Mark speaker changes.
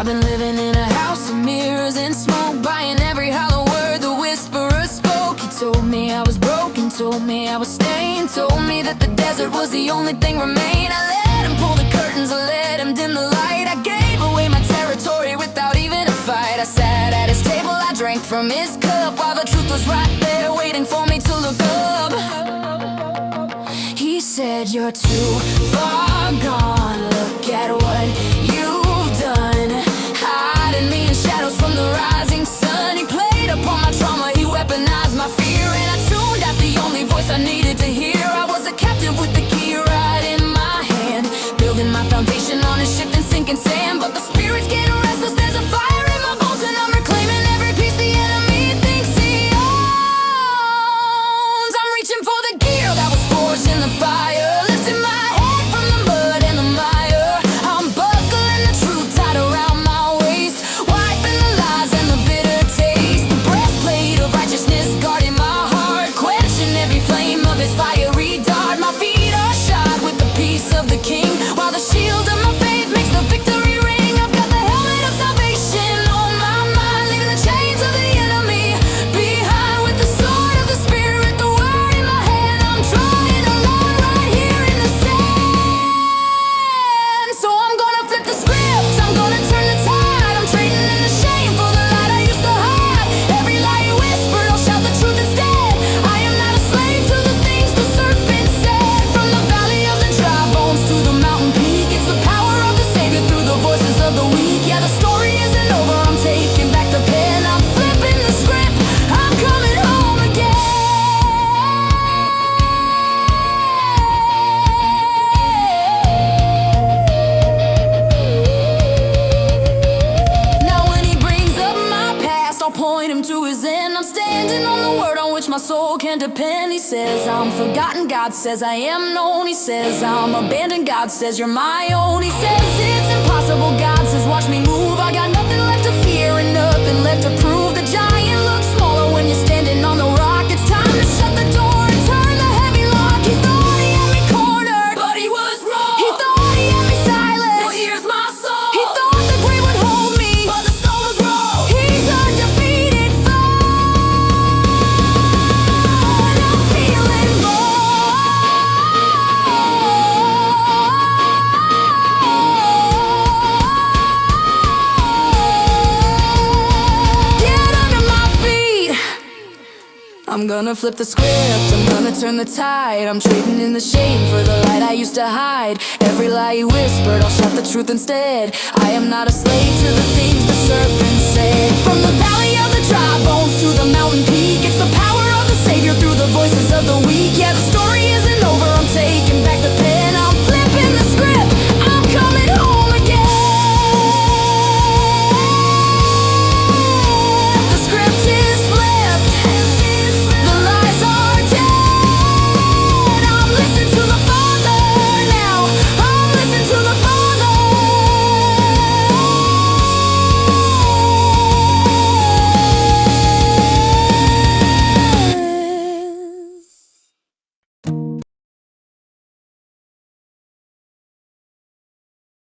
Speaker 1: I've been living in a house of mirrors and smoke, buying every hollow word the whisperer spoke. He told me I was broken, told me I was stained, told me that the desert was the only thing remain. I let him pull the curtains, I let him dim the light. I gave away my territory without even a fight. I sat at his table, I drank from his cup, while the truth was right there waiting for me to look up. He said, "You're too far gone, look at what you've done, hiding me in shadows from the rising sun." He played upon my trauma, he weaponized my fear, and I tuned out the only voice I needed to hear. I was a captive with the key right in my hand, building my foundation on a shifting, sinking sand. But the spirit's getting restless, there's a fire in my bones, and I'm reclaiming every piece the enemy thinks he owns. I'm reaching for the gear that was forged in the fire, lifting my head from the mud and the mire. I'm buckling the truth tied around my waist, wiping the lies and the bitter taste. The breastplate of righteousness guarding my heart, quenching every flame of his fiery dart. My feet are shod with the peace of the King, while the shield of my faith makes the victory ring. I've got the helmet of salvation on my mind, leaving the chains of the enemy behind. With the sword of the Spirit, the word in my hand, I'm trying to land right here in the sand. So I'm gonna flip the script, I'm gonna turn the tide. I'm trading in the shame for the light I used to hide. Every lie you whispered, I'll shout the truth instead. I am not a slave to the things the serpent said. From the valley of the dry bones to the mountain peak, it's the power of the Savior through the voices of the weak. Yeah, the story isn't over, I'm taking back the pen, I'm flipping the script, I'm coming home again. Now when he brings up my past, I'll point him to his end. I'm standing on the word on which my soul can depend. He says I'm forgotten, God says I am known. He says I'm abandoned, God says you're my own. He says it's impossible, God says watch me move. I got nothing left to fear and nothing left to prove. The giant looks smaller when you're standing on the rock. It's time to shut the door and turn the heavy lock. He thought he had me cornered, but he was wrong. He thought he had me silent, well here's my soul. He thought the grave would hold me, but the stone was rolled. He's undefeated foe, and I'm feeling bold. Get under my feet, I'm gonna flip the script, I'm gonna turn the tide. I'm trading in the shame for the light I used to hide. Every lie you whispered, I'll shout the truth instead. I am not a slave to the things the serpent